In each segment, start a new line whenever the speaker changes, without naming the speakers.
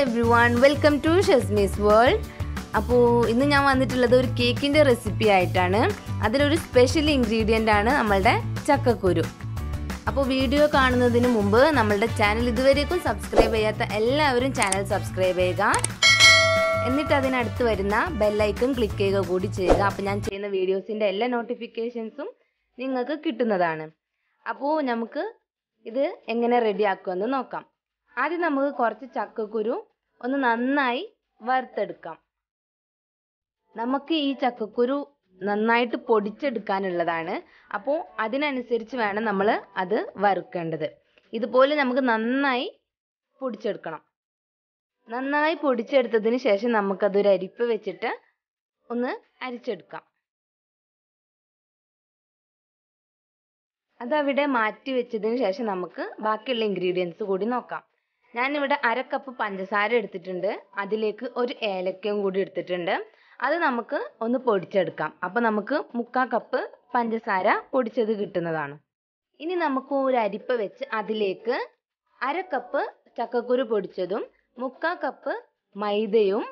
everyone, welcome to Shazmi's world. അപ്പോൾ ഇന്ന് ഞാൻ വന്നിട്ടുള്ളത് ഒരു കേക്കിന്റെ റെസിപ്പി ആയിട്ടാണ്. അതിലൊരു സ്പെഷ്യൽ ഇൻഗ്രീഡിയന്റ് ആണ് നമ്മളുടെ ചക്കക്കുരു. അപ്പോൾ വീഡിയോ കാണുന്നതിന് മുമ്പ് നമ്മളുടെ ചാനൽ ഇതുവരേക്കും സബ്സ്ക്രൈബ് ചെയ്യാത്ത എല്ലാവരും ചാനൽ സബ്സ്ക്രൈബ് ചെയ്യുക. എന്നിട്ട് അതിനടുത്ത് വരുന്ന ബെൽ ഐക്കൺ ക്ലിക്ക് ചെയ്യുക കൂടി ചെയ്യുക. അപ്പോൾ ഞാൻ ചെയ്യുന്ന വീഡിയോസിന്റെ എല്ലാ നോട്ടിഫിക്കേഷൻസും നിങ്ങൾക്ക് കിട്ടുന്നതാണ്. അപ്പോൾ നമുക്ക് ഇത് എങ്ങനെ റെഡിയാക്കുമെന്ന് നോക്കാം. ആദ്യം നമുക്ക് കുറച്ച് ചക്കക്കുരു ഒന്ന് നന്നായി വറുത്തെടുക്കാം. നമുക്ക് ഈ ചക്കക്കുരു നന്നായിട്ട് പൊടിച്ചെടുക്കാനുള്ളതാണ്. അപ്പോൾ അതിനനുസരിച്ച് വേണം നമ്മൾ അത് വറുക്കേണ്ടത്. ഇതുപോലെ നമുക്ക് നന്നായി പൊടിച്ചെടുക്കണം. നന്നായി പൊടിച്ചെടുത്തതിന് ശേഷം നമുക്കതൊരു അരിപ്പ വെച്ചിട്ട് ഒന്ന് അരിച്ചെടുക്കാം. അതവിടെ മാറ്റി വെച്ചതിന് ശേഷം നമുക്ക് ബാക്കിയുള്ള ഇൻഗ്രീഡിയൻസ് കൂടി നോക്കാം. ഞാനിവിടെ 1/2 കപ്പ് പഞ്ചസാര എടുത്തിട്ടുണ്ട്. അതിലേക്ക് ഒരു ഏലക്കയും കൂടി എടുത്തിട്ടുണ്ട്. അത് നമുക്ക് ഒന്ന് പൊടിച്ചെടുക്കാം. അപ്പോൾ നമുക്ക് 3/4 കപ്പ് പഞ്ചസാര പൊടിച്ചത് കിട്ടുന്നതാണ്. ഇനി നമുക്ക് ഒരു അരിപ്പ വെച്ച് അതിലേക്ക് 1/2 കപ്പ് ചക്കക്കുരു പൊടിച്ചതും 3/4 കപ്പ് മൈദയും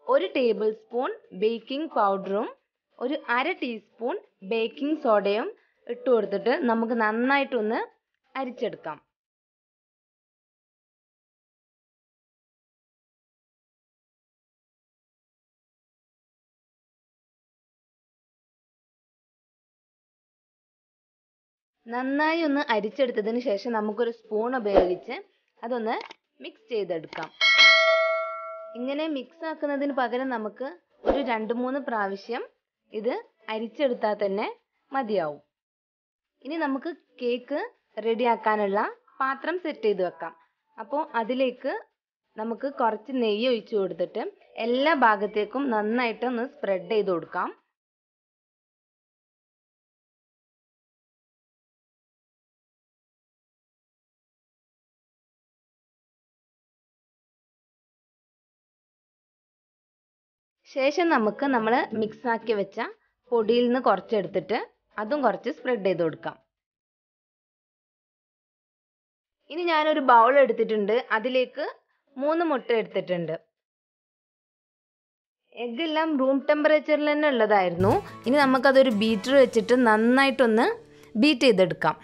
1 ടേബിൾ സ്പൂൺ ബേക്കിംഗ് പൗഡറും 1/2 ടീസ്പൂൺ ബേക്കിംഗ് സോഡയും ഇട്ട് കൊടുത്തിട്ട് നമുക്ക് നന്നായിട്ടൊന്ന് അരിച്ചെടുക്കാം. നന്നായി ഒന്ന് അരിച്ചെടുത്തതിന് ശേഷം നമുക്കൊരു സ്പൂൺ ഉപയോഗിച്ച് അതൊന്ന് മിക്സ് ചെയ്തെടുക്കാം. ഇങ്ങനെ മിക്സ് ആക്കുന്നതിന് പകരം നമുക്ക് ഒരു 2-3 പ്രാവശ്യം ഇത് അരിച്ചെടുത്താൽ തന്നെ മതിയാവും. ഇനി നമുക്ക് കേക്ക് റെഡിയാക്കാനുള്ള പാത്രം സെറ്റ് ചെയ്ത് വെക്കാം. അപ്പോൾ അതിലേക്ക് നമുക്ക് കുറച്ച് നെയ്യ് ഒഴിച്ചു കൊടുത്തിട്ട് എല്ലാ ഭാഗത്തേക്കും നന്നായിട്ടൊന്ന് സ്പ്രെഡ് ചെയ്ത് കൊടുക്കാം. ശേഷം നമുക്ക് നമ്മൾ മിക്സ് ആക്കി വെച്ച പൊടിയിൽ നിന്ന് കുറച്ചെടുത്തിട്ട് അതും കുറച്ച് സ്പ്രെഡ് ചെയ്ത് കൊടുക്കാം. ഇനി ഞാനൊരു ബൗൾ എടുത്തിട്ടുണ്ട്. അതിലേക്ക് 3 മുട്ട എടുത്തിട്ടുണ്ട്. എഗ്ഗ് എല്ലാം റൂം ടെമ്പറേച്ചറിൽ തന്നെ ഉള്ളതായിരുന്നു. ഇനി നമുക്കതൊരു ബീറ്റർ വെച്ചിട്ട് നന്നായിട്ടൊന്ന് ബീറ്റ് ചെയ്തെടുക്കാം.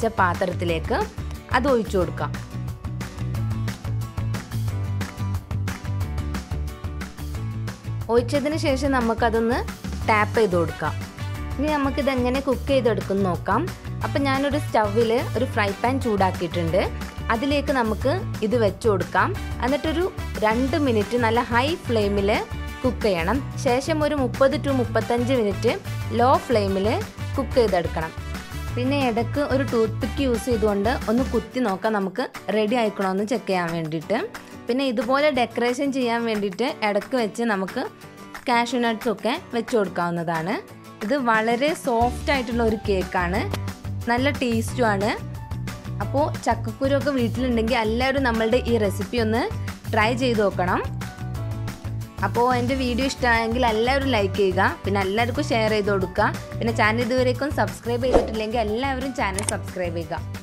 വെച്ച പാത്രത്തിലേക്ക് അത് ഒഴിച്ചു കൊടുക്കാം. ഒഴിച്ചതിന് ശേഷം നമുക്കതൊന്ന് ടാപ്പ് ചെയ്ത് കൊടുക്കാം. ഇനി നമുക്കിതെങ്ങനെ കുക്ക് ചെയ്തെടുക്കും നോക്കാം. അപ്പം ഞാനൊരു സ്റ്റൗവിൽ ഒരു ഫ്രൈ പാൻ ചൂടാക്കിയിട്ടുണ്ട്. അതിലേക്ക് നമുക്ക് ഇത് വെച്ച് കൊടുക്കാം. എന്നിട്ടൊരു 2 മിനിറ്റ് നല്ല ഹൈ ഫ്ലെയിമിൽ കുക്ക് ചെയ്യണം. ശേഷം ഒരു 30 to 35 മിനിറ്റ് ലോ ഫ്ലെയിമിൽ കുക്ക് ചെയ്തെടുക്കണം. പിന്നെ ഇടയ്ക്ക് ഒരു ടൂത്ത് പിക്ക് യൂസ് ചെയ്തുകൊണ്ട് ഒന്ന് കുത്തി നോക്കാം നമുക്ക് റെഡി ആയിക്കണമെന്ന് ചെക്ക് ചെയ്യാൻ വേണ്ടിയിട്ട്. പിന്നെ ഇതുപോലെ ഡെക്കറേഷൻ ചെയ്യാൻ വേണ്ടിയിട്ട് ഇടയ്ക്ക് വെച്ച് നമുക്ക് കാഷ്യൂ നട്ട്സൊക്കെ വെച്ച് കൊടുക്കാവുന്നതാണ്. ഇത് വളരെ സോഫ്റ്റ് ആയിട്ടുള്ള ഒരു കേക്കാണ്, നല്ല ടേസ്റ്റുമാണ്. അപ്പോൾ ചക്കക്കുരുവൊക്കെ വീട്ടിലുണ്ടെങ്കിൽ എല്ലാവരും നമ്മളുടെ ഈ റെസിപ്പി ഒന്ന് ട്രൈ ചെയ്ത് നോക്കണം. അപ്പോൾ എൻ്റെ വീഡിയോ ഇഷ്ടമായെങ്കിൽ എല്ലാവരും ലൈക്ക് ചെയ്യുക, പിന്നെ എല്ലാവർക്കും ഷെയർ ചെയ്ത് കൊടുക്കുക. പിന്നെ ചാനൽ ഇതുവരേക്കും സബ്സ്ക്രൈബ് ചെയ്തിട്ടില്ലെങ്കിൽ എല്ലാവരും ചാനൽ സബ്സ്ക്രൈബ് ചെയ്യുക.